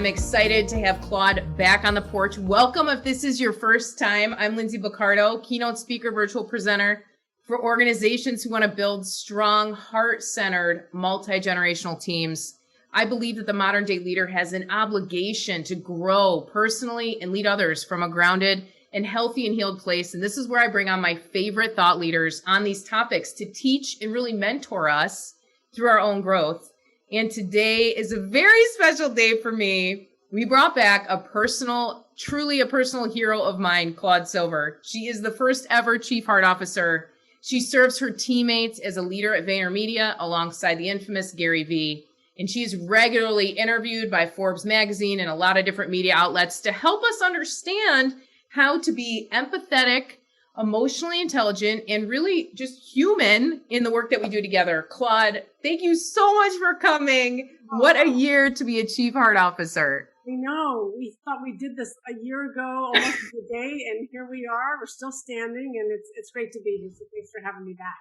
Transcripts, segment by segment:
excited to have Claude back on the porch. Welcome if this is your first time. I'm Lindsay Baccardo, keynote speaker, virtual presenter for organizations who want to build strong, heart-centered, multi-generational teams. I believe that the modern day leader has an obligation to grow personally and lead others from a grounded and healthy and healed place. And this is where I bring on my favorite thought leaders on these topics to teach and really mentor us through our own growth. And today is a very special day for me. We brought back truly a personal hero of mine, Claude Silver. She is the first ever Chief Heart Officer. She serves her teammates as a leader at Vaynermedia alongside the infamous Gary Vee. And she's regularly interviewed by Forbes magazine and a lot of different media outlets to help us understand how to be empathetic, emotionally intelligent, and really just human in the work that we do together. Claude, thank you so much for coming. What a year to be a Chief Heart Officer. I know. We thought we did this a year ago, almost a day, and here we are. We're still standing, and it's great to be here. So thanks for having me back.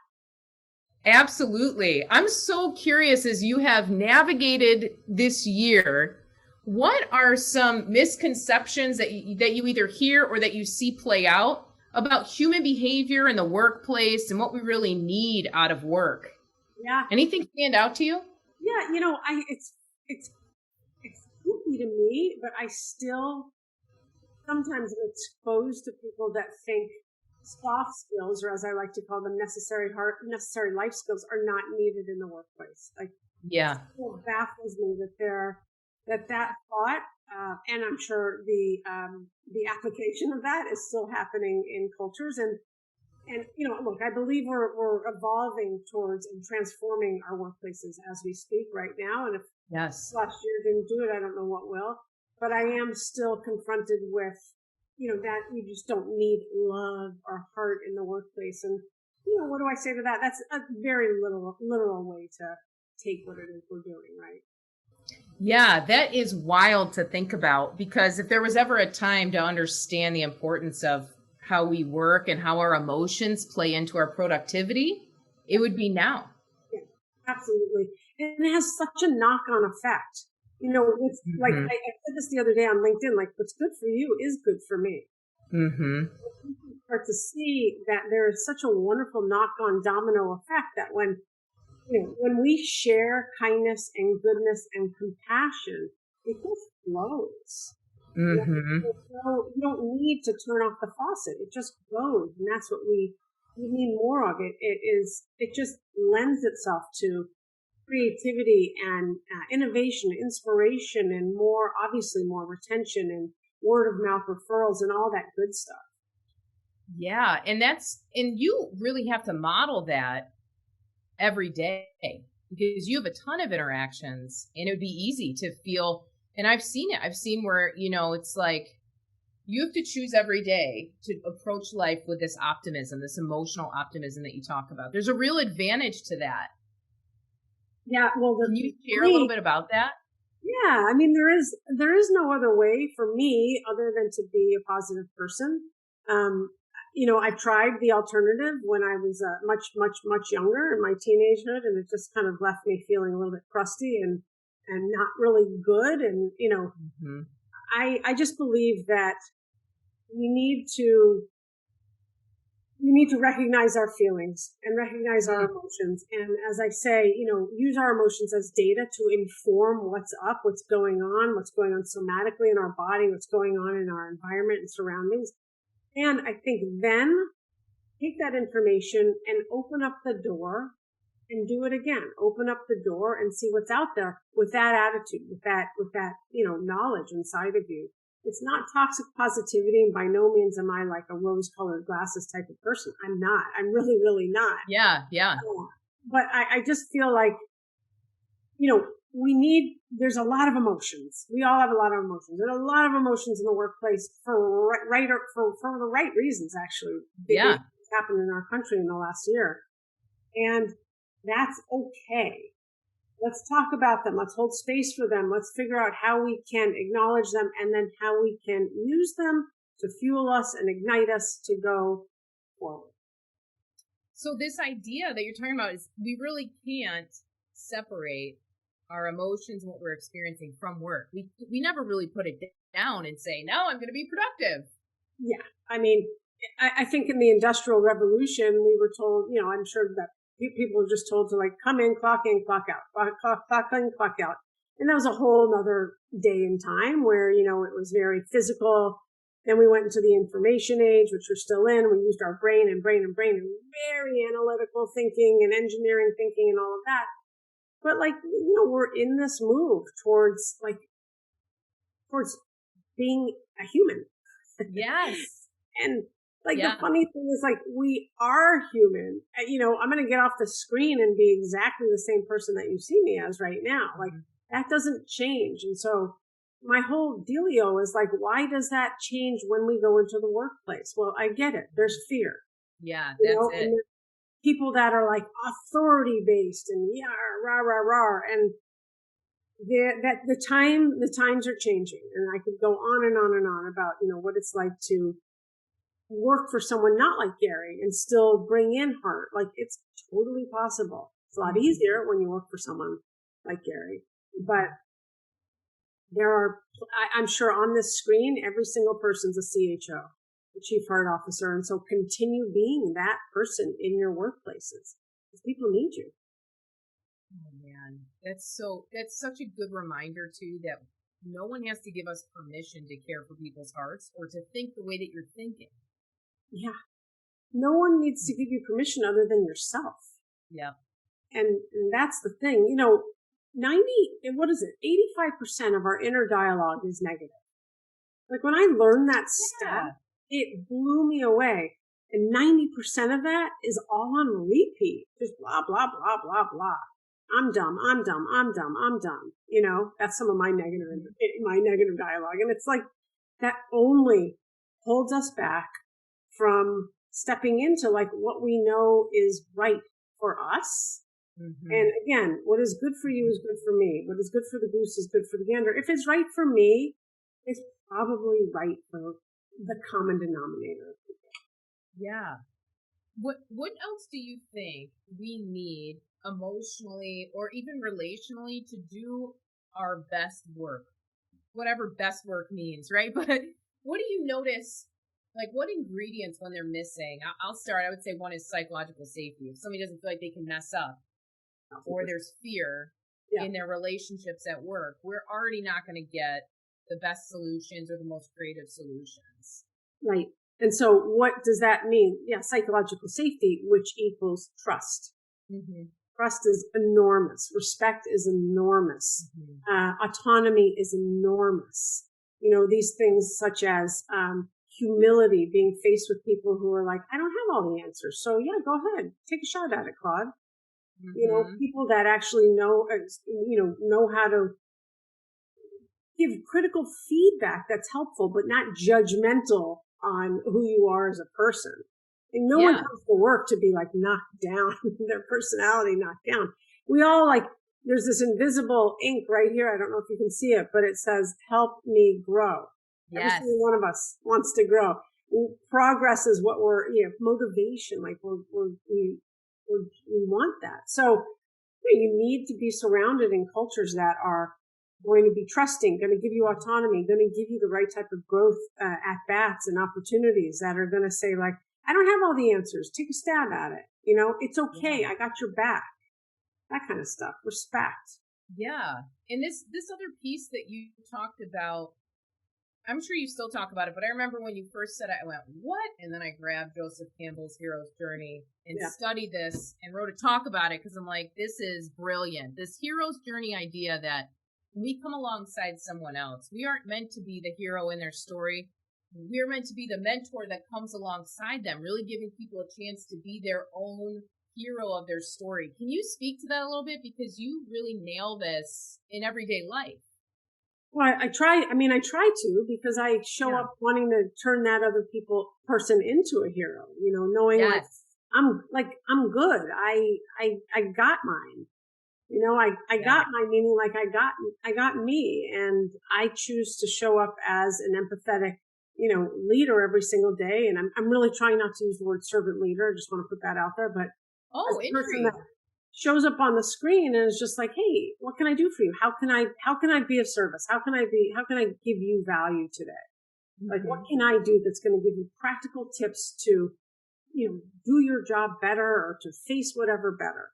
Absolutely. I'm so curious, as you have navigated this year, what are some misconceptions that you either hear or that you see play out about human behavior in the workplace and what we really need out of work? Yeah. Anything stand out to you? Yeah, it's spooky to me, but I still sometimes am exposed to people that think soft skills, or as I like to call them, necessary life skills, are not needed in the workplace. Yeah, it still baffles me that thought, and I'm sure the application of that is still happening in cultures. And look, I believe we're evolving towards and transforming our workplaces as we speak right now. And if yes, last year didn't do it, I don't know what will. But I am still confronted with, that you just don't need love or heart in the workplace. And, what do I say to that? That's a very literal way to take what it is we're doing, right? Yeah, that is wild to think about, because if there was ever a time to understand the importance of how we work and how our emotions play into our productivity, it would be now. Yeah, absolutely. And it has such a knock-on effect. It's like I said this the other day on LinkedIn, like what's good for you is good for me. Mm-hmm. You start to see that there is such a wonderful knock-on domino effect that when we share kindness and goodness and compassion, it just flows. Mm-hmm. You don't need to turn off the faucet. It just goes. And that's what we need more of. It just lends itself to creativity and innovation, inspiration, and more retention and word of mouth referrals and all that good stuff. Yeah. And you really have to model that every day, because you have a ton of interactions and it would be easy to feel, and I've seen where, it's like you have to choose every day to approach life with this optimism, this emotional optimism that you talk about. There's a real advantage to that. Yeah. Well, can you share a little bit about that? Yeah. I mean, there is no other way for me other than to be a positive person. I tried the alternative when I was much, much, much younger in my teenagehood, and it just kind of left me feeling a little bit crusty and not really good. And, mm-hmm. I just believe that we need to recognize our feelings and recognize our emotions. And as I say, use our emotions as data to inform what's up, what's going on somatically in our body, what's going on in our environment and surroundings. And I think then take that information and open up the door and do it again. Open up the door and see what's out there with that attitude, with that, knowledge inside of you. It's not toxic positivity, and by no means am I like a rose-colored glasses type of person. I'm not. I'm really, really not. Yeah, yeah. But I just feel like, there's a lot of emotions. We all have a lot of emotions. There's a lot of emotions in the workplace for the right reasons, actually. Yeah. It's happened in our country in the last year. And that's okay. Let's talk about them. Let's hold space for them. Let's figure out how we can acknowledge them and then how we can use them to fuel us and ignite us to go forward. So this idea that you're talking about is we really can't separate our emotions and what we're experiencing from work. We never really put it down and say, no, I'm going to be productive. Yeah. I mean, I think in the Industrial Revolution, we were told, I'm sure that people were just told to like come in, clock out, clock in, clock out. And that was a whole nother day and time where, it was very physical. Then we went into the information age, which we're still in. We used our brain and very analytical thinking and engineering thinking and all of that. But like, we're in this move towards being a human. Yes. And like the funny thing is like we are human. I'm going to get off the screen and be exactly the same person that you see me as right now. Like that doesn't change. And so my whole dealio is like, why does that change when we go into the workplace? Well, I get it. There's fear. Yeah, that's it. And people that are like authority based and rah, rah, rah. And the times are changing. And I could go on and on and on about, what it's like to work for someone not like Gary and still bring in heart. Like it's totally possible. It's a lot easier when you work for someone like Gary, but I'm sure on this screen, every single person's a CHO, the Chief Heart Officer. And so continue being that person in your workplaces because people need you. Oh man, that's such a good reminder too, that no one has to give us permission to care for people's hearts or to think the way that you're thinking. Yeah. No one needs to give you permission other than yourself. Yeah. And that's the thing, 85% of our inner dialogue is negative. Like when I learned that stat, it blew me away. And 90% of that is all on repeat. Just blah, blah, blah, blah, blah. I'm dumb. That's some of my negative dialogue. And it's like that only holds us back from stepping into like what we know is right for us. Mm-hmm. And again, what is good for you is good for me. What is good for the goose is good for the gander. If it's right for me, it's probably right for the common denominator. Yeah. What else do you think we need emotionally or even relationally to do our best work? Whatever best work means, right? But what do you notice? Like what ingredients when they're missing? I'll start. I would say one is psychological safety. If somebody doesn't feel like they can mess up or there's fear in their relationships at work, we're already not going to get the best solutions or the most creative solutions. Right. And so what does that mean? Yeah, psychological safety, which equals trust. Mm-hmm. Trust is enormous. Respect is enormous. Mm-hmm. Autonomy is enormous. These things such as humility, being faced with people who are like, I don't have all the answers. So yeah, go ahead. Take a shot at it, Claude. Mm-hmm. People that actually know how to give critical feedback that's helpful, but not judgmental on who you are as a person. And no one comes to work to be like knocked down, their personality knocked down. We all there's this invisible ink right here. I don't know if you can see it, but it says, help me grow. Yes. Every single one of us wants to grow. Progress is what motivation, like we want that. So you need to be surrounded in cultures that are going to be trusting, going to give you autonomy, going to give you the right type of growth at bats and opportunities that are going to say like, I don't have all the answers. Take a stab at it. It's okay. I got your back. That kind of stuff. Respect. Yeah. And this other piece that you talked about, I'm sure you still talk about it, but I remember when you first said it, I went, what? And then I grabbed Joseph Campbell's Hero's Journey and studied this and wrote a talk about it because I'm like, this is brilliant. This hero's journey idea that when we come alongside someone else, we aren't meant to be the hero in their story. We're meant to be the mentor that comes alongside them, really giving people a chance to be their own hero of their story. Can you speak to that a little bit? Because you really nail this in everyday life. Well, I try to because I show up wanting to turn that other person into a hero, knowing I'm good. I got mine. I got my meaning, like I got me, and I choose to show up as an empathetic, leader every single day. And I'm really trying not to use the word servant leader. I just want to put that out there, but as a person that shows up on the screen and is just like, hey, what can I do for you? How can I be of service? How can I give you value today? Like, what can I do that's going to give you practical tips to, do your job better or to face whatever better?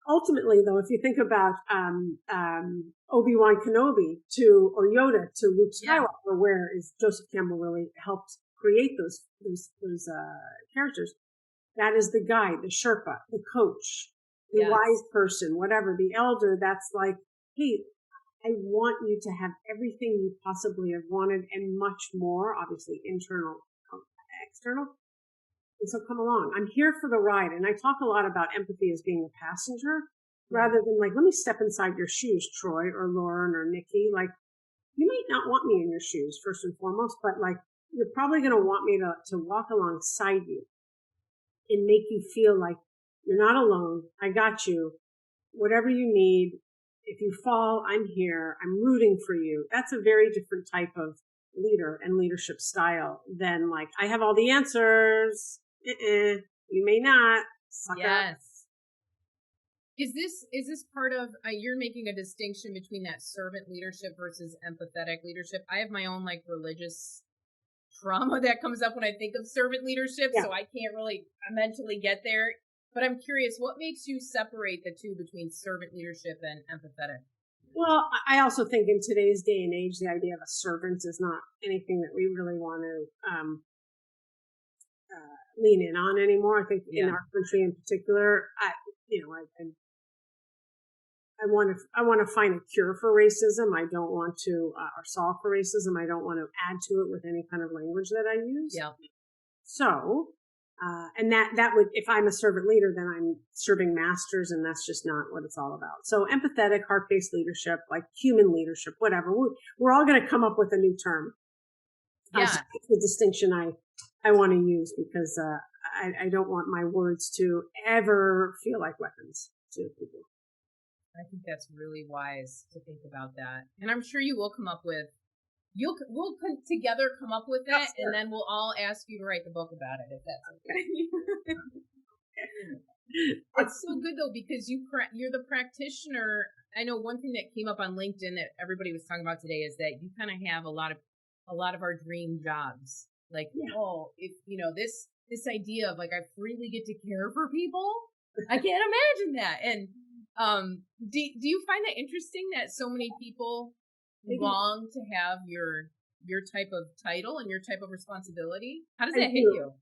Ultimately, though, if you think about Obi-Wan Kenobi or Yoda to Luke Skywalker, where is Joseph Campbell really helped create those characters? That is the guide, the Sherpa, the coach, the wise person, whatever, the elder. That's like, hey, I want you to have everything you possibly have wanted and much more, obviously internal, external. And so come along. I'm here for the ride. And I talk a lot about empathy as being a passenger rather than like, let me step inside your shoes, Troy or Lauren or Nikki. Like, you might not want me in your shoes first and foremost, but like, you're probably going to want me to walk alongside you and make you feel like you're not alone. I got you. Whatever you need. If you fall, I'm here. I'm rooting for you. That's a very different type of leader and leadership style than like, I have all the answers. You may not. Suck up. Is this part of, you're making a distinction between that servant leadership versus empathetic leadership? I have my own like religious trauma that comes up when I think of servant leadership. So I can't really mentally get there. But I'm curious, what makes you separate the two between servant leadership and empathetic? Well, I also think in today's day and age, the idea of a servant is not anything that we really want to lean in on anymore. I think in our country in particular, I want to find a cure for racism. I don't want to or solve for racism. I don't want to add to it with any kind of language that I use. Yeah. So. And that would, if I'm a servant leader, then I'm serving masters, and that's just not what it's all about. So empathetic, heart-based leadership, like human leadership, whatever. We're all going to come up with a new term. So it's the distinction I want to use because I don't want my words to ever feel like weapons to people. I think that's really wise to think about that, and I'm sure you will come up with. We'll together come up with that, and then we'll all ask you to write the book about it, if that's okay. It's so good though, because you're the practitioner. I know one thing that came up on LinkedIn that everybody was talking about today is that you kind of have a lot of our dream jobs. Like, if this idea of like I freely get to care for people, I can't imagine that. And do you find that interesting that so many people long to have your type of title and your type of responsibility? How does that hit you?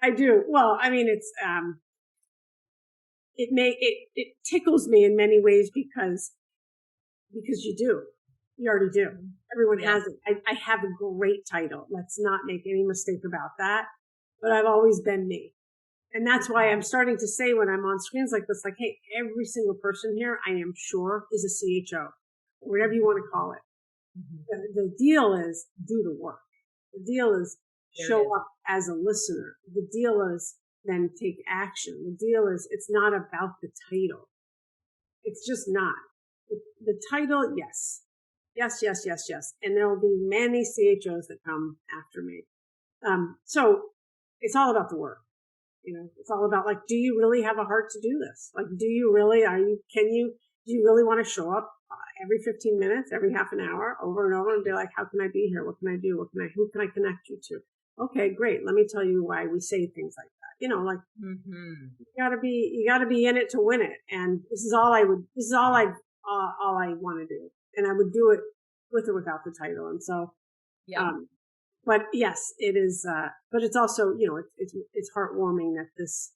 I do. Well, I mean, it's it tickles me in many ways because you already do. Everyone has it. I have a great title. Let's not make any mistake about that. But I've always been me. And that's why I'm starting to say when I'm on screens like this, like, hey, every single person here, I am sure is a CHO, whatever you want to call it. The deal is do the work. The deal is show up as a listener. The deal is then take action. The deal is it's not about the title. It's just not. The title, yes. And there will be many CHOs that come after me. So it's all about the work. It's all about like, do you really have a heart to do this? Like, do you really, do you really want to show up every 15 minutes, every half an hour, over and over and be like, how can I be here? What can I do? Who can I connect you to? Okay, great. Let me tell you why we say things like that. You gotta be in it to win it. And this is all I want to do. And I would do it with or without the title. And so, but yes, it is, but it's also, it's heartwarming that this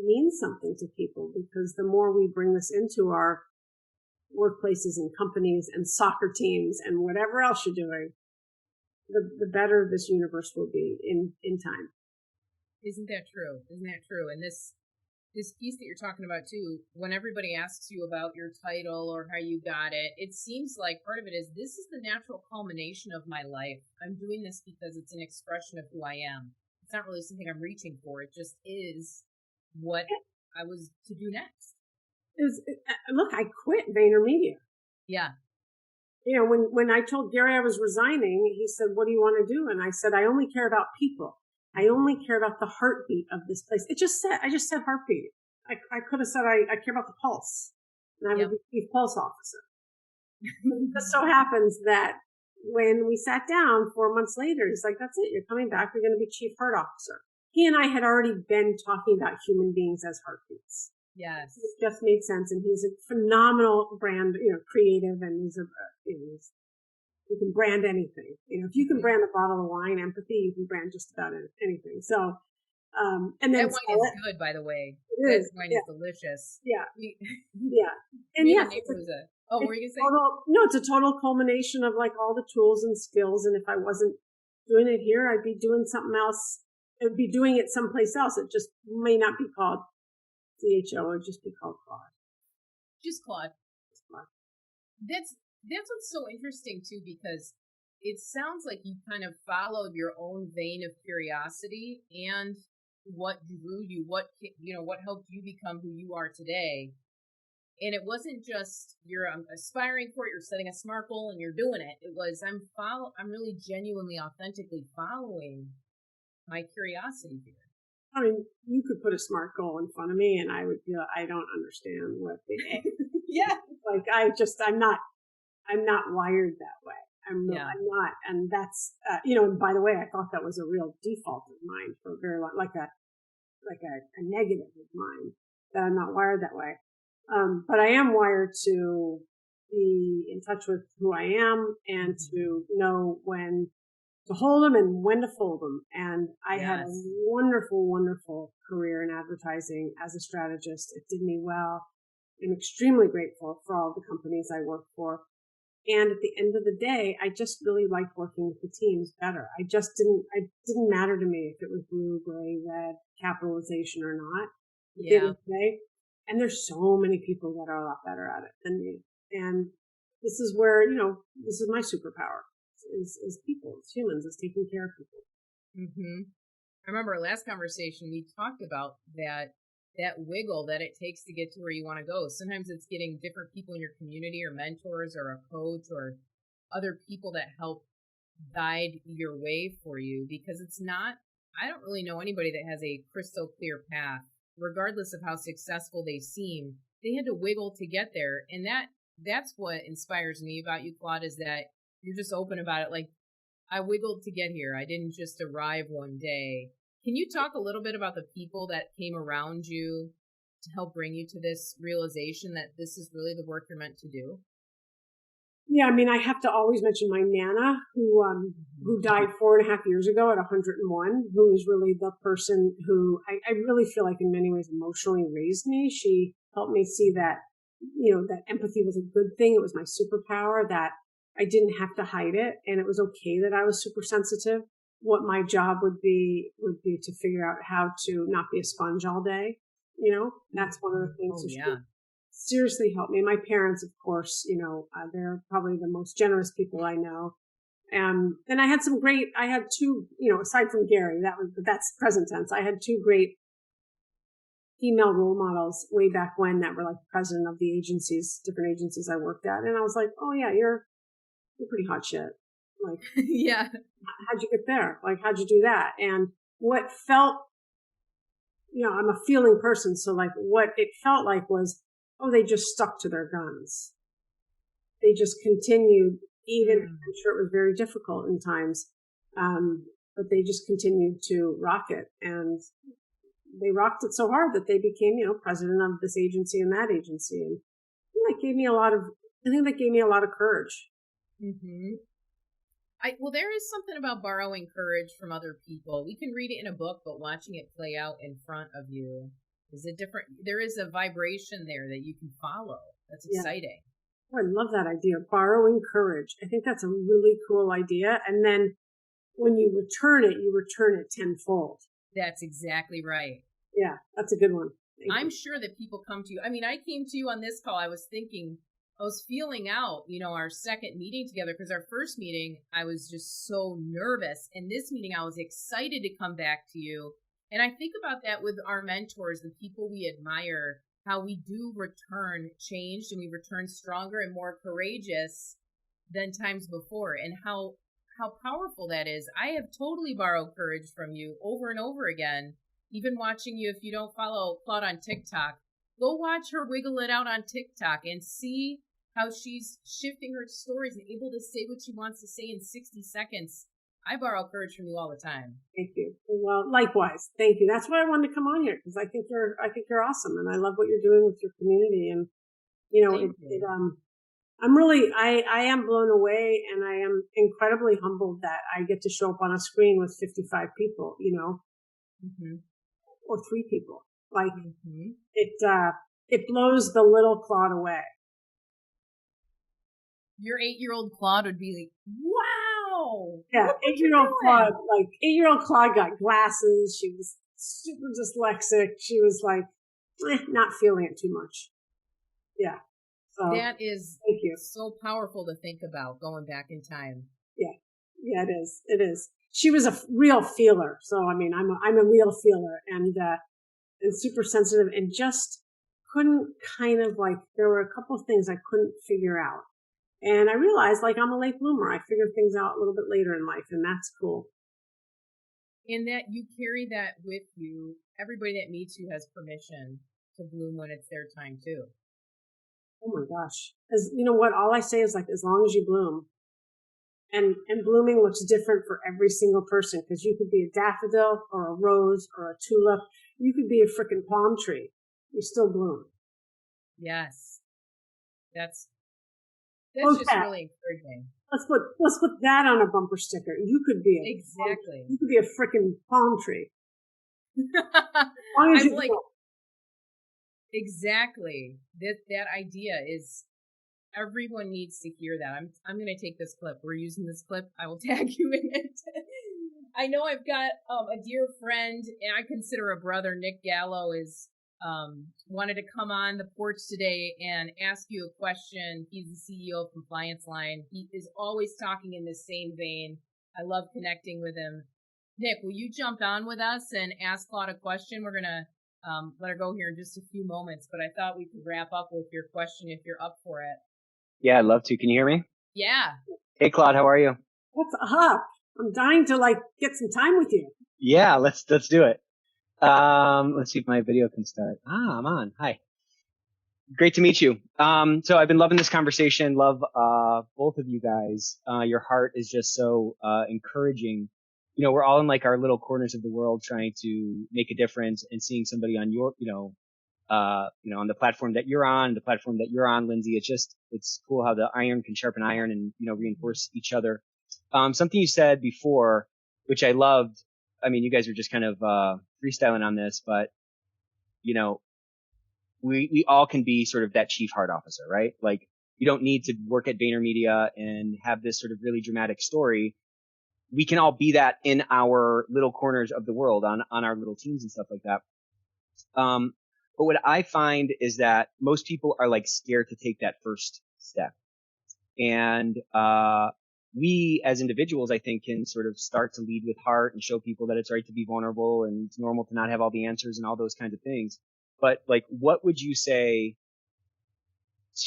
means something to people, because the more we bring this into our workplaces and companies and soccer teams and whatever else you're doing, the better this universe will be in time. Isn't that true? And this piece that you're talking about too, when everybody asks you about your title or how you got it, it seems like part of it is this is the natural culmination of my life. I'm doing this because it's an expression of who I am. It's not really something I'm reaching for. It just is what I was to do next. Look, I quit Vaynermedia. Yeah. When I told Gary I was resigning, he said, what do you want to do? And I said, I only care about people. I only care about the heartbeat of this place. I just said heartbeat. I could have said I care about the pulse, and I would be chief pulse officer. It just so happens that when we sat down 4 months later, he's like, "That's it. You're coming back. You're going to be chief heart officer." He and I had already been talking about human beings as heartbeats. Yes. It just made sense. And he's a phenomenal brand, creative, and you can brand anything. If you can brand a bottle of wine, empathy, you can brand just about anything. So, and then that wine is good, by the way. That wine is delicious. Yeah. Yeah. And yes, what were you going to say? It's a total culmination of like all the tools and skills. And if I wasn't doing it here, I'd be doing something else. I would be doing it someplace else. It just may not be called CHO, or just be called Claude. Just Claude. That's what's so interesting too, because it sounds like you kind of followed your own vein of curiosity and what drew you, what helped you become who you are today. And it wasn't just you're aspiring for it, you're setting a SMART goal and you're doing it. It was I'm really genuinely, authentically following my curiosity here. I mean, you could put a SMART goal in front of me and I would feel I don't understand what they yeah. Like I'm not wired that way. I'm not. And that's, and by the way, I thought that was a real default of mine for a very long, like a negative of mine, that I'm not wired that way. But I am wired to be in touch with who I am and to know when to hold them and when to fold them. And I had a wonderful, wonderful career in advertising as a strategist. It did me well. I'm extremely grateful for all the companies I worked for. And at the end of the day, I just really liked working with the teams better. It didn't matter to me if it was blue, gray, red, capitalization or not. At the end of the day. And there's so many people that are a lot better at it than me. And this is where, this is my superpower is people, it's humans, it's taking care of people. Mm-hmm. I remember our last conversation, we talked about that wiggle that it takes to get to where you want to go. Sometimes it's getting different people in your community or mentors or a coach or other people that help guide your way for you, because I don't really know anybody that has a crystal clear path, regardless of how successful they seem. They had to wiggle to get there. And that's what inspires me about you, Claude, is that you're just open about it. Like, I wiggled to get here. I didn't just arrive one day. Can you talk a little bit about the people that came around you to help bring you to this realization that this is really the work you're meant to do? Yeah, I mean, I have to always mention my Nana, who died 4.5 years ago at 101, who was really the person who I really feel like in many ways emotionally raised me. She helped me see that, that empathy was a good thing. It was my superpower, that I didn't have to hide it. And it was okay that I was super sensitive. What my job would be to figure out how to not be a sponge all day. That's one of the things. She seriously helped me. My parents, of course, they're probably the most generous people I know. And I had two, aside from Gary, that's present tense. I had two great female role models way back when that were like president of the different agencies I worked at. And I was like, oh yeah, you're pretty hot shit. Like, yeah. How'd you get there? Like, how'd you do that? And what felt, I'm a feeling person. So like what it felt like was, they just stuck to their guns. They just continued, even I'm sure it was very difficult in times. But they just continued to rock it. And they rocked it so hard that they became, president of this agency and that agency. And that gave me a lot of courage. Mm-hmm. Well, there is something about borrowing courage from other people. We can read it in a book, but watching it play out in front of you there is a vibration there that you can follow. That's exciting. Oh, I love that idea. Borrowing courage. I think that's a really cool idea. And then when you return it tenfold. That's exactly right. Yeah, that's a good one. I'm sure that people come to you. I mean, I came to you on this call. I was feeling out, our second meeting together, because our first meeting, I was just so nervous. And this meeting, I was excited to come back to you. And I think about that with our mentors, the people we admire, how we do return changed and we return stronger and more courageous than times before, and how powerful that is. I have totally borrowed courage from you over and over again, even watching you, if you don't follow Claude on TikTok, go watch her wiggle it out on TikTok and see how she's shifting her stories and able to say what she wants to say in 60 seconds. I borrow courage from you all the time. Thank you. Well, likewise. Thank you. That's why I wanted to come on here, because I think you're awesome, and I love what you're doing with your community. And I am blown away, and I am incredibly humbled that I get to show up on a screen with 55 people, or 3 people. Like it blows the little Claude away. Your 8-year-old Claude would be like, wow. Yeah, 8-year-old Claude got glasses. She was super dyslexic. She was like, not feeling it too much. Yeah. So that is thank you. So powerful to think about going back in time. Yeah. Yeah, it is. It is. She was a real feeler. So, I mean, I'm a real feeler and super sensitive, and just couldn't there were a couple of things I couldn't figure out. And I realized, like, I'm a late bloomer. I figure things out a little bit later in life, and that's cool. And that you carry that with you. Everybody that meets you has permission to bloom when it's their time too. Oh my gosh. As you know what, all I say is, like, as long as you bloom. And blooming looks different for every single person, because you could be a daffodil or a rose or a tulip. You could be a frickin' palm tree. You still bloom. Yes. That's just really encouraging. Let's put that on a bumper sticker. You could be you could be a frickin' palm tree. I'm like, exactly. That idea is, everyone needs to hear that. I'm going to take this clip. We're using this clip. I will tag you in it. I know I've got a dear friend, and I consider a brother, Nick Gallo, is wanted to come on the porch today and ask you a question. He's the CEO of Compliance Line. He is always talking in the same vein. I love connecting with him. Nick, will you jump on with us and ask Claude a question? We're going to let her go here in just a few moments, but I thought we could wrap up with your question if you're up for it. Yeah, I'd love to. Can you hear me? Yeah. Hey, Claude, how are you? What's up? I'm dying to get some time with you. Yeah, let's do it. Let's see if my video can start. I'm on. Hi. Great to meet you. So I've been loving this conversation. Love both of you guys. Your heart is just so encouraging. You know, we're all in like our little corners of the world trying to make a difference, and seeing somebody on your, on the platform that you're on, Lindsay. It's cool how the iron can sharpen iron and, reinforce each other. Something you said before, which I loved. I mean, you guys are just kind of, freestyling on this, but, we all can be sort of that chief heart officer, right? Like, you don't need to work at Vaynermedia and have this sort of really dramatic story. We can all be that in our little corners of the world on our little teams and stuff like that. But what I find is that most people are like scared to take that first step. And, we as individuals, I think, can sort of start to lead with heart and show people that it's right to be vulnerable and it's normal to not have all the answers and all those kinds of things. But like, what would you say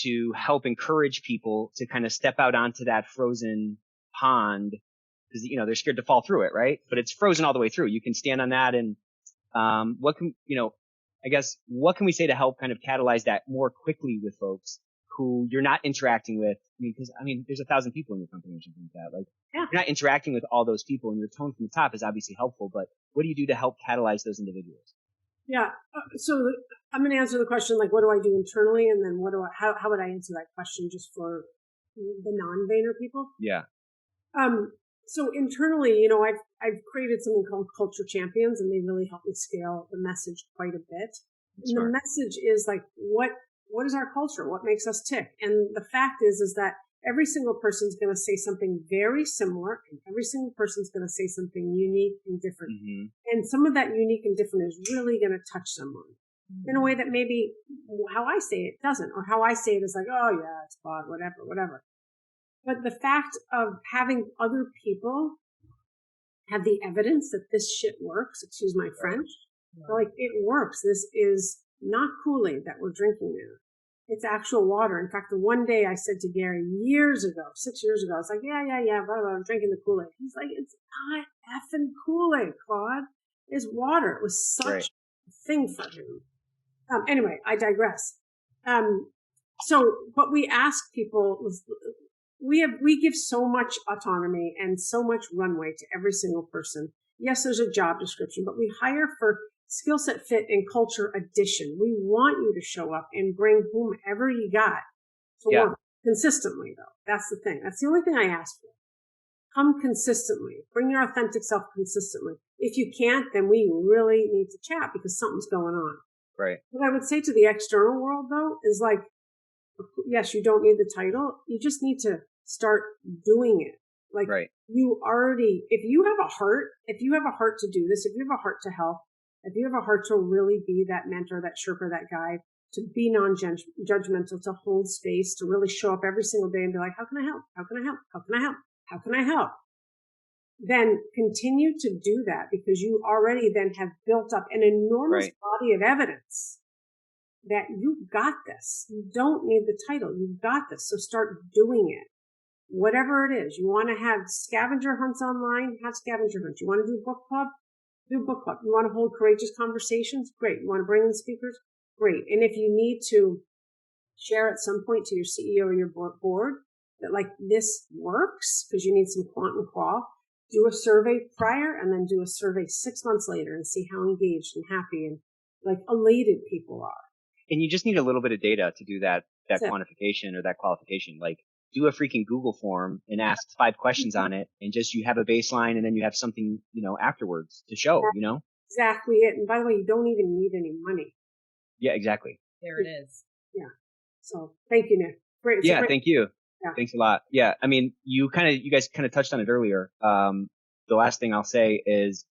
to help encourage people to kind of step out onto that frozen pond? Because, they're scared to fall through it, right? But it's frozen all the way through. You can stand on that. And, what can we say to help kind of catalyze that more quickly with folks who you're not interacting with? Because there's 1,000 people in your company or something like that. Like, You're not interacting with all those people, and your tone from the top is obviously helpful, but what do you do to help catalyze those individuals? Yeah. So I'm going to answer the question, like, what do I do internally? And then how would I answer that question just for the non-Vayner people? Yeah. So internally, I've created something called Culture Champions, and they really help me scale the message quite a bit. And the message is like, what is our culture? What makes us tick? And the fact is that every single person's going to say something very similar, and every single person's going to say something unique and different. Mm-hmm. And some of that unique and different is really going to touch someone in a way that maybe how I say it doesn't, or how I say it is like, oh yeah, it's Claude, whatever. But the fact of having other people have the evidence that this shit works, excuse my French, like, it works. This is not Kool-Aid that we're drinking now. It's actual water. In fact, the one day I said to Gary 6 years ago, I was like, yeah, blah, blah, I'm drinking the Kool-Aid. He's like, it's not effing Kool-Aid, Claude. His water was such Right. a thing for him. Anyway, I digress. So what we ask people was, we give so much autonomy and so much runway to every single person. Yes, there's a job description, but we hire for skill set fit and culture addition. We want you to show up and bring whomever you got to Yeah. work consistently, though. That's the thing. That's the only thing I ask for. Come consistently. Bring your authentic self consistently. If you can't, then we really need to chat because something's going on. Right. What I would say to the external world, though, is like, yes, you don't need the title. You just need to start doing it. Like Right. you already, if you have a heart to do this, if you have a heart to help, if you have a heart to really be that mentor, that Sherpa, that guide, to be non-judgmental, to hold space, to really show up every single day and be like, how can I help? How can I help? How can I help? How can I help? Then continue to do that because you already then have built up an enormous body of evidence that you got this. You don't need the title. You got this. So start doing it. Whatever it is. You want to have scavenger hunts online? Have scavenger hunts. You want to do book club? Do book club. You want to hold courageous conversations? Great. You want to bring in speakers? Great. And if you need to share at some point to your CEO or your board that like this works because you need some quant and qual, do a survey prior and then do a survey 6 months later and see how engaged and happy and like elated people are. And you just need a little bit of data to do that quantification or that qualification. Like do a freaking Google form and ask 5 questions on it and just, you have a baseline and then you have something, afterwards to show, Exactly it. And by the way, you don't even need any money. Yeah, exactly. There it is. Yeah. So thank you, Nick. Great. Yeah. Thank you. Yeah. Thanks a lot. Yeah. I mean, you guys kind of touched on it earlier. The last thing I'll say is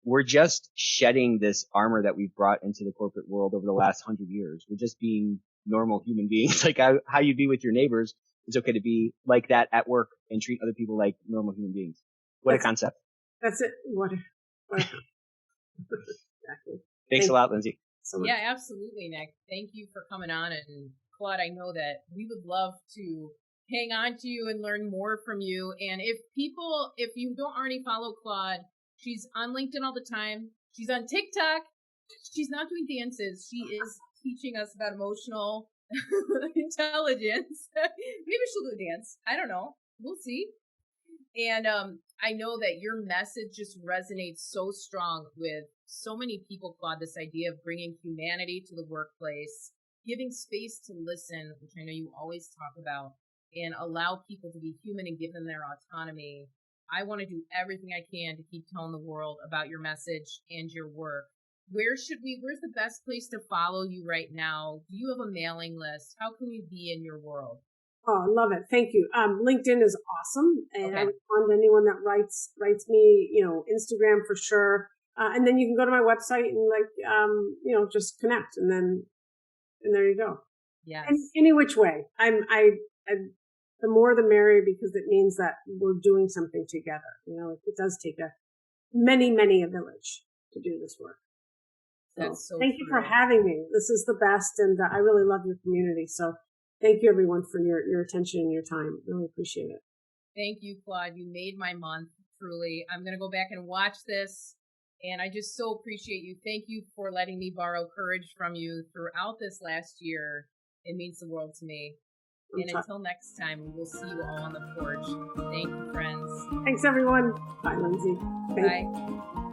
we're just shedding this armor that we've brought into the corporate world over the last 100 years. We're just being normal human beings. Like how you be with your neighbors. It's okay to be like that at work and treat other people like normal human beings. What a concept. That's it. What exactly. Thanks a lot, Lindsay. So yeah, absolutely, Nick. Thank you for coming on. And Claude, I know that we would love to hang on to you and learn more from you. And if you don't already follow Claude, she's on LinkedIn all the time. She's on TikTok. She's not doing dances. She is teaching us about emotional intelligence. Maybe she'll do a dance. I don't know. We'll see. And I know that your message just resonates so strong with so many people, Claude, this idea of bringing humanity to the workplace, giving space to listen, which I know you always talk about, and allow people to be human and give them their autonomy. I want to do everything I can to keep telling the world about your message and your work. Where's the best place to follow you right now? Do you have a mailing list? How can we be in your world? Oh, I love it. Thank you. LinkedIn is awesome. And I respond to anyone that writes me, Instagram for sure. And then you can go to my website and just connect and there you go. Yes. And any which way. The more the merrier because it means that we're doing something together. It does take many a village to do this work. So thank you for having me. This is the best. And I really love your community. So thank you everyone for your attention and your time. Really appreciate it. Thank you, Claude. You made my month, truly. I'm going to go back and watch this. And I just so appreciate you. Thank you for letting me borrow courage from you throughout this last year. It means the world to me. And until next time, we will see you all on the porch. Thank you, friends. Thanks, everyone. Bye, Lindsay. Bye.